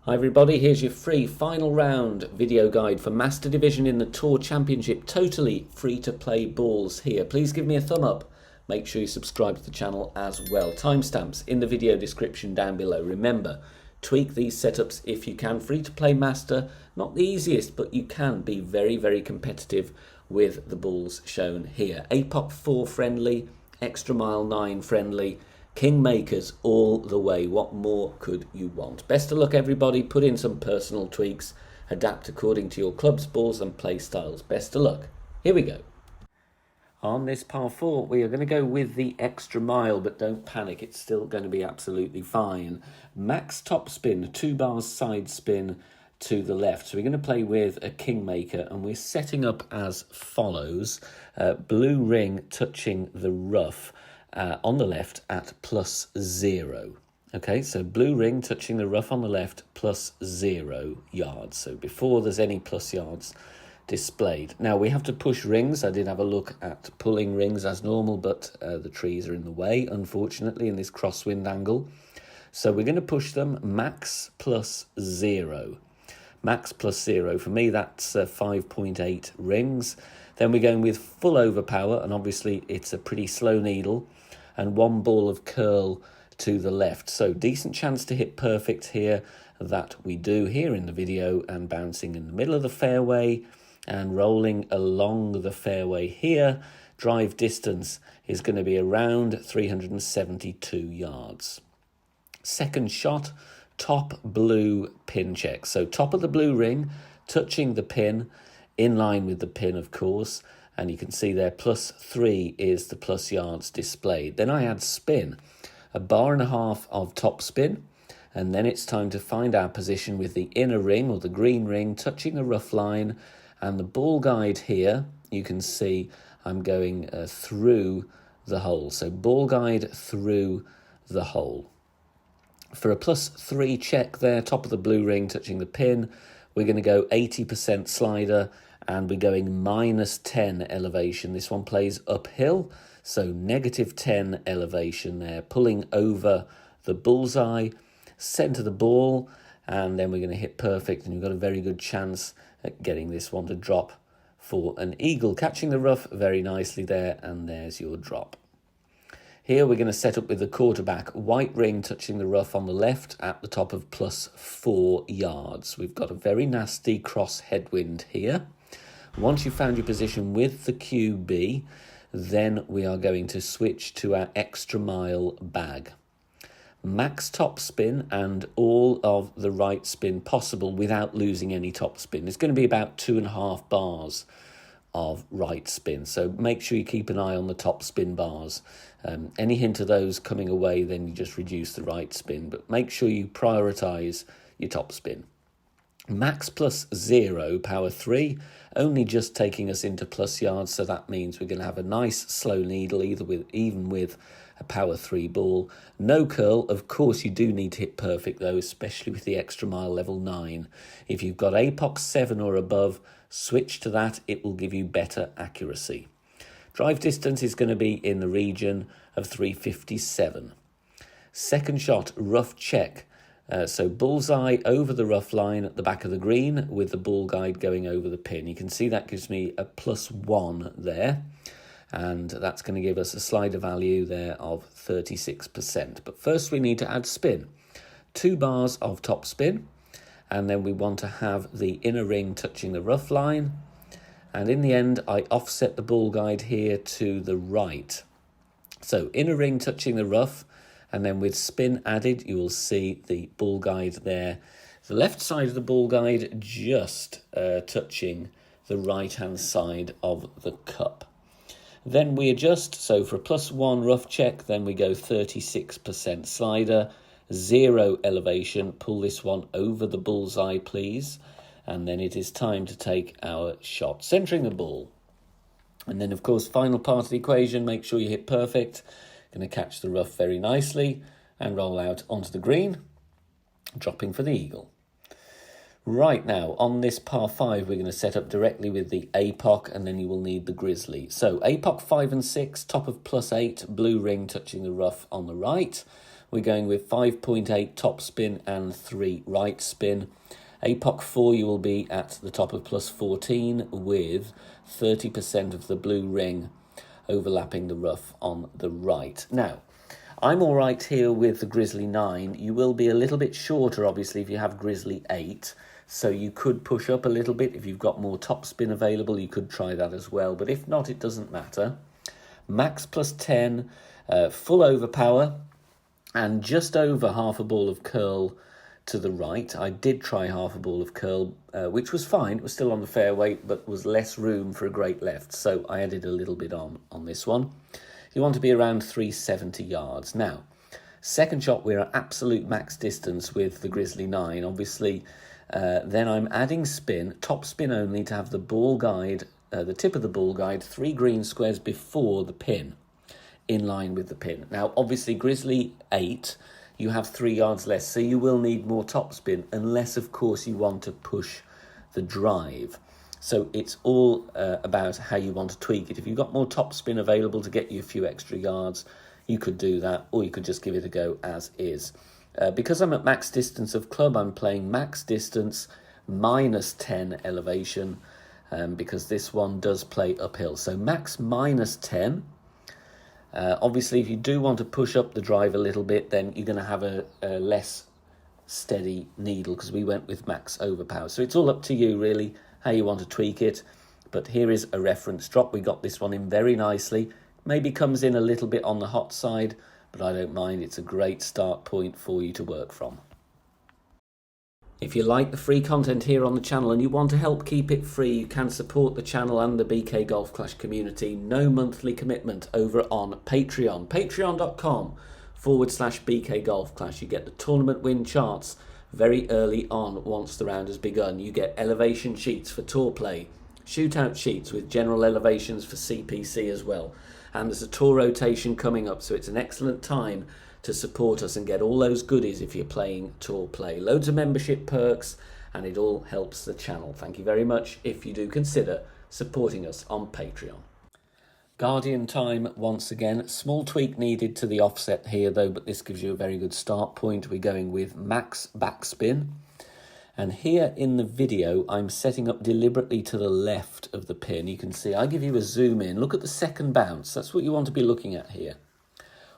Hi everybody, here's your free final round video guide for Master Division in the Tour Championship. Totally free to play balls here. Please give me a thumb up. Make sure you subscribe to the channel as well. Timestamps in the video description down below. Remember, tweak these setups if you can. Free to play Master, not the easiest, but you can be very, very competitive with the balls shown here. APOC 4 friendly, Extra Mile 9 friendly, Kingmakers all the way. What more could you want? Best of luck everybody. Put in some personal tweaks. Adapt according to your club's balls and play styles. Best of luck. Here we go. On this par 4 we are going to go with the Extra Mile, but don't panic, it's still going to be absolutely fine. Max top spin, 2 bars side spin to the left. So we're going to play with a Kingmaker and we're setting up as follows. Blue ring touching the rough on the left at +0. Okay, so blue ring touching the rough on the left +0 yards. So before there's any plus yards displayed. Now we have to push rings. I did have a look at pulling rings as normal, but the trees are in the way, unfortunately, in this crosswind angle. So we're going to push them max +0. Max +0. For me, that's 5.8 rings. Then we're going with full overpower, and obviously it's a pretty slow needle, and 1 ball of curl to the left. So decent chance to hit perfect here, that we do here in the video, and bouncing in the middle of the fairway and rolling along the fairway here. Drive distance is going to be around 372 yards. Second shot, top blue pin check. So top of the blue ring, touching the pin, in line with the pin, of course, and you can see there +3 is the plus yards displayed. Then I add spin, 1.5 bars of top spin, and then it's time to find our position with the inner ring or the green ring touching the rough line, and the ball guide here, you can see I'm going through the hole. So ball guide through the hole. For a +3 check there, top of the blue ring touching the pin, we're going to go 80% slider, and we're going -10 elevation. This one plays uphill, so -10 elevation there, pulling over the bullseye, centre the ball, and then we're going to hit perfect, and you've got a very good chance at getting this one to drop for an eagle. Catching the rough very nicely there, and there's your drop. Here we're going to set up with the quarterback, white ring touching the rough on the left at the top of +4 yards. We've got a very nasty cross headwind here. Once you've found your position with the QB, then we are going to switch to our Extra Mile bag. Max top spin and all of the right spin possible without losing any top spin. It's going to be about 2.5 bars of right spin, so make sure you keep an eye on the top spin bars. Any hint of those coming away, then you just reduce the right spin, but make sure you prioritize your top spin. Max +0, power 3, only just taking us into plus yards, so that means we're going to have a nice slow needle, even with a power 3 ball. No curl. Of course, you do need to hit perfect, though, especially with the Extra Mile level 9. If you've got APOC 7 or above, switch to that. It will give you better accuracy. Drive distance is going to be in the region of 357. Second shot, rough check. So bullseye over the rough line at the back of the green with the ball guide going over the pin. You can see that gives me a +1 there, and that's going to give us a slider value there of 36%. But first we need to add spin. 2 bars of top spin, and then we want to have the inner ring touching the rough line, and in the end I offset the ball guide here to the right. So inner ring touching the rough, and then with spin added, you will see the ball guide there. The left side of the ball guide just touching the right-hand side of the cup. Then we adjust, so for a +1 rough check, then we go 36% slider, 0 elevation. Pull this one over the bullseye, please. And then it is time to take our shot, centering the ball. And then, of course, final part of the equation, make sure you hit perfect. Going to catch the rough very nicely and roll out onto the green, dropping for the eagle. Right, now on this par 5 we're going to set up directly with the APOC, and then you will need the grizzly. So APOC 5 and 6, top of +8, blue ring touching the rough on the right. we're going with 5.8 top spin and 3 right spin. APOC 4, you will be at the top of plus 14 with 30% of the blue ring overlapping the rough on the right. Now, I'm all right here with the Grizzly 9. You will be a little bit shorter, obviously, if you have Grizzly 8. So you could push up a little bit. If you've got more top spin available, you could try that as well. But if not, it doesn't matter. Max plus 10, full overpower, and just over half a ball of curl to the right. I did try half a ball of curl, which was fine. It was still on the fairway, but was less room for a great left. So I added a little bit on this one. You want to be around 370 yards. Now, second shot, we're at absolute max distance with the Grizzly 9. Obviously, then I'm adding spin, top spin only, to have the ball guide, the tip of the ball guide, 3 green squares before the pin, in line with the pin. Now, obviously, Grizzly 8, you have 3 yards less, so you will need more topspin, unless, of course, you want to push the drive. So it's all about how you want to tweak it. If you've got more topspin available to get you a few extra yards, you could do that, or you could just give it a go as is. Because I'm at max distance of club, I'm playing max distance minus 10 elevation, because this one does play uphill. So max minus 10. Obviously, if you do want to push up the drive a little bit, then you're going to have a less steady needle, because we went with max overpower. So it's all up to you, really, how you want to tweak it. But here is a reference drop. We got this one in very nicely. Maybe comes in a little bit on the hot side, but I don't mind. It's a great start point for you to work from. If you like the free content here on the channel and you want to help keep it free, you can support the channel and the BK Golf Clash community. No monthly commitment over on Patreon. Patreon.com/BK Golf Clash. You get the tournament win charts very early on once the round has begun. You get elevation sheets for tour play, shootout sheets with general elevations for CPC as well. And there's a tour rotation coming up, so it's an excellent time to support us and get all those goodies if you're playing tour play. Loads of membership perks, and it all helps the channel. Thank you very much if you do consider supporting us on Patreon. Guardian time once again. Small tweak needed to the offset here though, but this gives you a very good start point. We're going with max backspin. And here in the video, I'm setting up deliberately to the left of the pin. You can see I give you a zoom in. Look at the second bounce. That's what you want to be looking at here.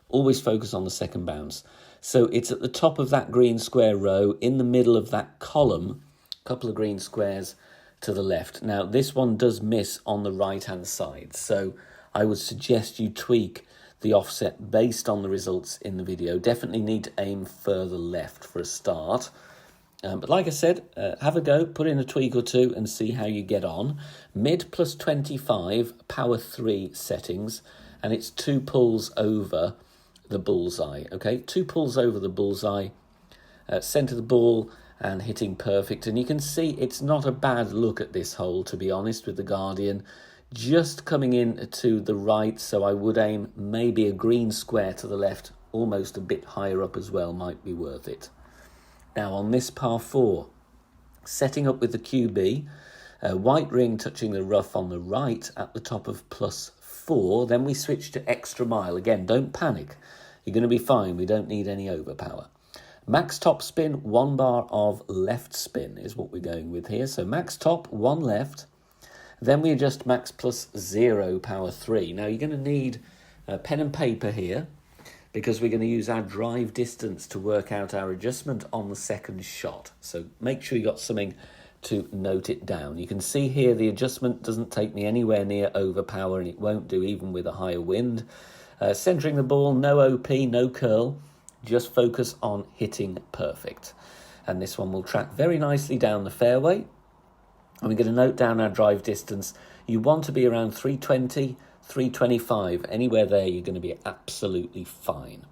Always focus on the second bounce. So it's at the top of that green square row, in the middle of that column, a couple of green squares to the left. Now, this one does miss on the right-hand side, so I would suggest you tweak the offset based on the results in the video. Definitely need to aim further left for a start. But like I said, have a go, put in a tweak or two and see how you get on. Mid plus 25, power 3 settings, and it's 2 pulls over the bullseye, okay? 2 pulls over the bullseye, centre the ball and hitting perfect. And you can see it's not a bad look at this hole, to be honest, with the Guardian. Just coming in to the right, so I would aim maybe a green square to the left, almost a bit higher up as well, might be worth it. Now on this par 4, setting up with the QB, white ring touching the rough on the right at the top of plus 4, then we switch to extra mile. Again, don't panic. You're going to be fine. We don't need any overpower. Max top spin, 1 bar of left spin is what we're going with here. So max top, 1 left. Then we adjust max plus 0, power 3. Now you're going to need pen and paper here, because we're going to use our drive distance to work out our adjustment on the second shot. So make sure you got something to note it down. You can see here the adjustment doesn't take me anywhere near overpower, and it won't do even with a higher wind. Centering the ball, no OP, no curl, just focus on hitting perfect. And this one will track very nicely down the fairway. And we're going to note down our drive distance. You want to be around 320, 325. Anywhere there, you're going to be absolutely fine.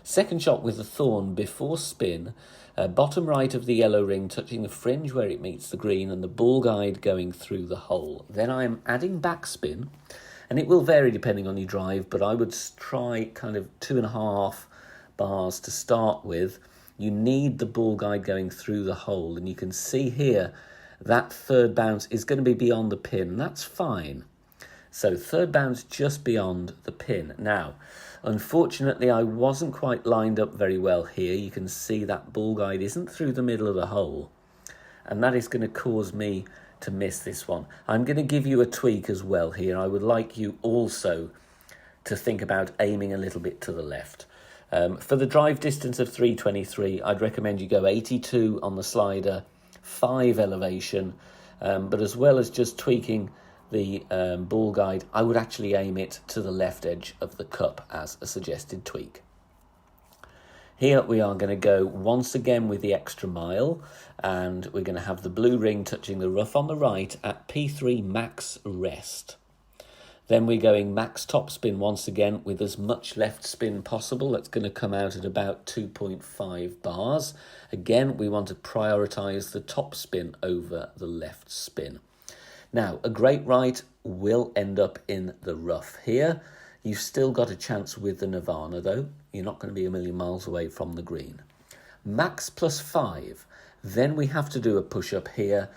Second shot with the thorn before spin. Bottom right of the yellow ring touching the fringe where it meets the green, and the ball guide going through the hole. Then I am adding backspin, and it will vary depending on your drive, but I would try kind of 2.5 bars to start with. You need the ball guide going through the hole, and you can see here that third bounce is going to be beyond the pin. That's fine. So third bounce just beyond the pin. Now, unfortunately, I wasn't quite lined up very well here. You can see that ball guide isn't through the middle of the hole, and that is going to cause me to miss this one. I'm going to give you a tweak as well here. I would like you also to think about aiming a little bit to the left. For the drive distance of 323, I'd recommend you go 82 on the slider, 5 elevation, but as well as just tweaking the ball guide, I would actually aim it to the left edge of the cup as a suggested tweak. Here we are going to go once again with the extra mile, and we're going to have the blue ring touching the rough on the right at P3 max rest. Then we're going max topspin once again with as much left spin possible. That's going to come out at about 2.5 bars. Again, we want to prioritise the top spin over the left spin. Now, a great right will end up in the rough here. You've still got a chance with the Nirvana though. You're not going to be a million miles away from the green. Max plus 5. Then we have to do a push-up here.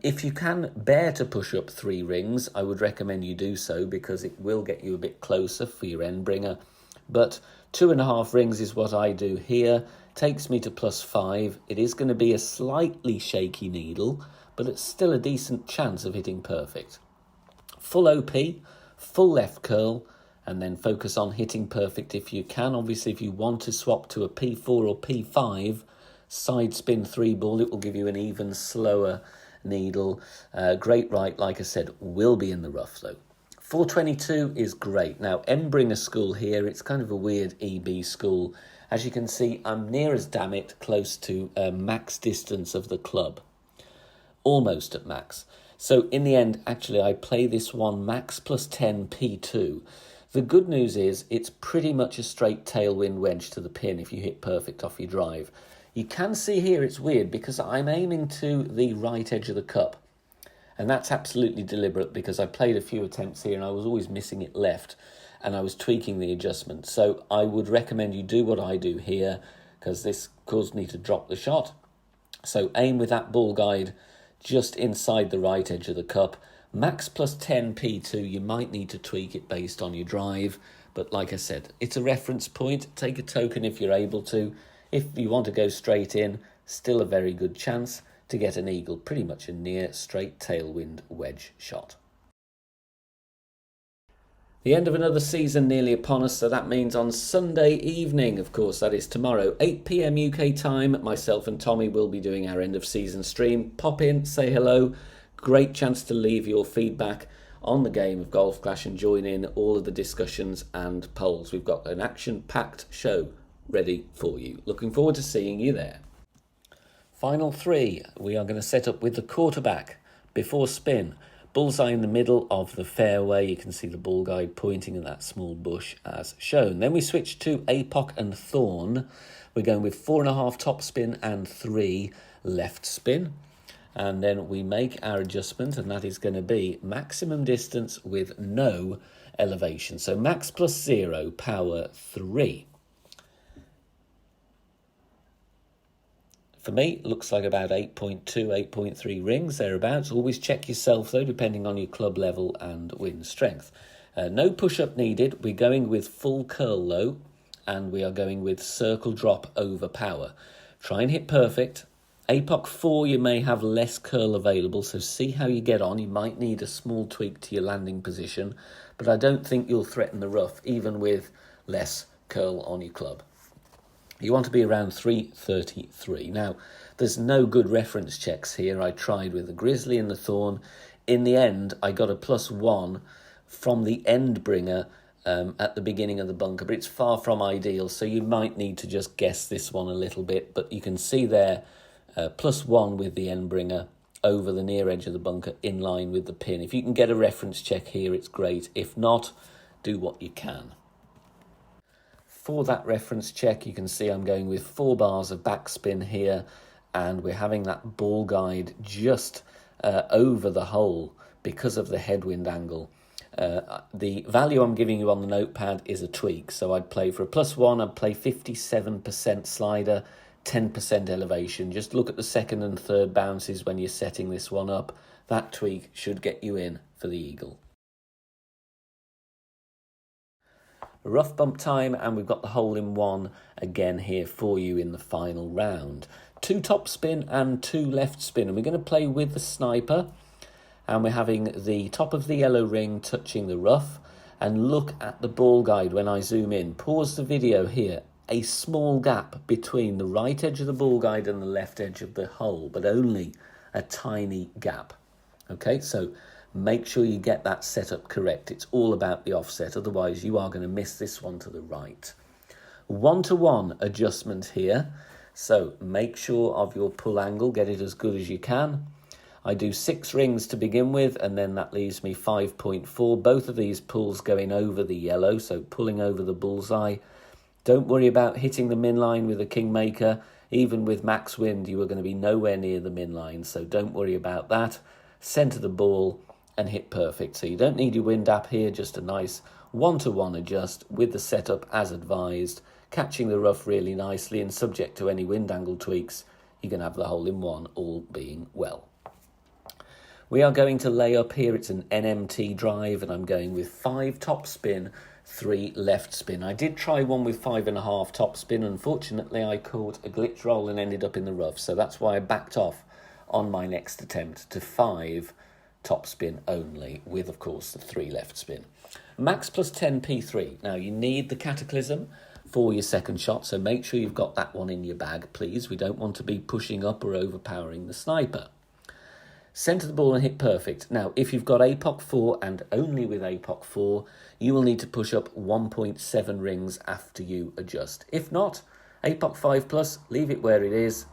If you can bear to push up 3 rings, I would recommend you do so because it will get you a bit closer for your end bringer. But 2.5 rings is what I do here. Takes me to plus 5. It is going to be a slightly shaky needle, but it's still a decent chance of hitting perfect. Full OP, full left curl, and then focus on hitting perfect if you can. Obviously, if you want to swap to a P4 or P5, side spin 3 ball, it will give you an even slower needle. Great right, like I said, will be in the rough though. 422 is great. Now, Embringer school here, it's kind of a weird EB school. As you can see, I'm near as damn it close to max distance of the club. Almost at max. So in the end, actually, I play this one max plus 10 P2. The good news is it's pretty much a straight tailwind wedge to the pin if you hit perfect off your drive. You can see here it's weird because I'm aiming to the right edge of the cup. And that's absolutely deliberate because I played a few attempts here and I was always missing it left and I was tweaking the adjustment. So I would recommend you do what I do here because this caused me to drop the shot. So aim with that ball guide just inside the right edge of the cup. Max plus 10 P2, you might need to tweak it based on your drive. But like I said, it's a reference point. Take a token if you're able to. If you want to go straight in, still a very good chance to get an eagle, pretty much a near straight tailwind wedge shot. The end of another season nearly upon us, so that means on Sunday evening, of course, that is tomorrow, 8 p.m. UK time, myself and Tommy will be doing our end of season stream. Pop in, say hello. Great chance to leave your feedback on the game of Golf Clash and join in all of the discussions and polls. We've got an action-packed show ready for you. Looking forward to seeing you there. Final 3, we are going to set up with the quarterback before spin. Bullseye in the middle of the fairway. You can see the ball guide pointing at that small bush as shown. Then we switch to Apoc and Thorn. We're going with 4.5 top spin and 3 left spin. And then we make our adjustment, and that is going to be maximum distance with no elevation. So max plus 0, power 3. For me, it looks like about 8.2, 8.3 rings, thereabouts. Always check yourself, though, depending on your club level and wind strength. No push-up needed. We're going with full curl low, and we are going with circle drop over power. Try and hit perfect. Apoc 4, you may have less curl available, so see how you get on. You might need a small tweak to your landing position, but I don't think you'll threaten the rough, even with less curl on your club. You want to be around 333. Now, there's no good reference checks here. I tried with the Grizzly and the Thorn. In the end, I got a +1 from the end bringer at the beginning of the bunker, but it's far from ideal, so you might need to just guess this one a little bit. But you can see there, +1 with the end bringer over the near edge of the bunker in line with the pin. If you can get a reference check here, it's great. If not, do what you can. For that reference check, you can see I'm going with 4 bars of backspin here, and we're having that ball guide just over the hole because of the headwind angle. The value I'm giving you on the notepad is a tweak, so I'd play for a +1, I'd play 57% slider, 10% elevation. Just look at the second and third bounces when you're setting this one up. That tweak should get you in for the eagle. rough bump time, and we've got the hole in one again here for you in the final round. 2 top spin and 2 left spin, and we're going to play with the sniper, and we're having the top of the yellow ring touching the rough. And look at the ball guide when I zoom in. Pause the video here. A small gap between the right edge of the ball guide and the left edge of the hole, but only a tiny gap. Okay, so make sure you get that set up correct. It's all about the offset, otherwise you are going to miss this one to the right. 1-to-1 adjustment here, so make sure of your pull angle, get it as good as you can. I do 6 rings to begin with, and then that leaves me 5.4. Both of these pulls going over the yellow, so pulling over the bullseye. Don't worry about hitting the min line with a Kingmaker. Even with max wind, you are going to be nowhere near the min line, so don't worry about that. Center the ball and hit perfect. So you don't need your wind app here, just a nice 1-to-1 adjust with the setup as advised, catching the rough really nicely, and subject to any wind angle tweaks, you can have the hole in one, all being well. We are going to lay up here. It's an NMT drive, and I'm going with 5 top spin, 3 left spin. I did try one with 5.5 top spin. Unfortunately, I caught a glitch roll and ended up in the rough, so that's why I backed off on my next attempt to 5 top spin only, with, of course, the 3 left spin. Max plus 10 P3. Now, you need the Cataclysm for your second shot, so make sure you've got that one in your bag, please. We don't want to be pushing up or overpowering the sniper. Center the ball and hit perfect. Now, if you've got APOC 4 and only with APOC 4, you will need to push up 1.7 rings after you adjust. If not, APOC 5 plus, leave it where it is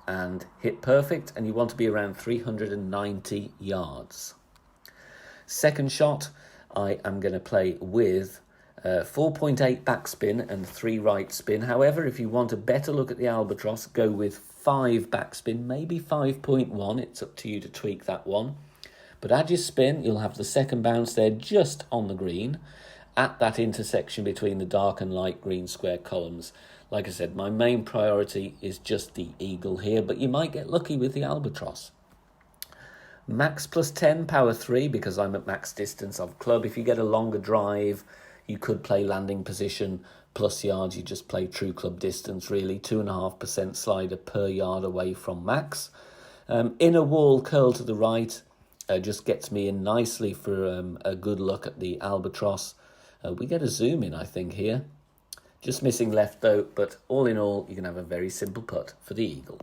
and hit perfect, and you want to be around 390 yards. Second shot, I am going to play with 4.8 backspin and 3 right spin. However, if you want a better look at the Albatross, go with 5 backspin, maybe 5.1. It's up to you to tweak that one. But add your spin, you'll have the second bounce there just on the green at that intersection between the dark and light green square columns. Like I said, my main priority is just the eagle here, but you might get lucky with the Albatross. Max plus 10, power 3, because I'm at max distance of club. If you get a longer drive, you could play landing position plus yards. You just play true club distance, really. 2.5% slider per yard away from max. Inner wall curl to the right just gets me in nicely for a good look at the Albatross. We get a zoom in, I think, here. Just missing left, though, but all in all, you can have a very simple putt for the eagle.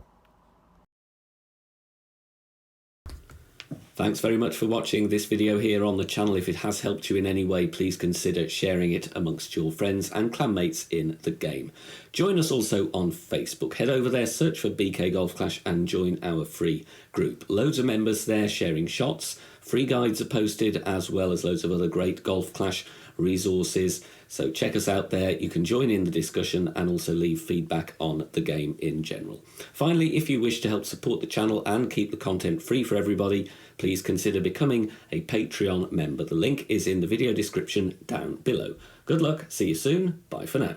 Thanks very much for watching this video here on the channel. If it has helped you in any way, please consider sharing it amongst your friends and clanmates in the game. Join us also on Facebook. Head over there, search for BK Golf Clash and join our free group. Loads of members there sharing shots. Free guides are posted, as well as loads of other great Golf Clash resources. So check us out there. You can join in the discussion and also leave feedback on the game in general. Finally, if you wish to help support the channel and keep the content free for everybody, please consider becoming a Patreon member. The link is in the video description down below. Good luck. See you soon. Bye for now.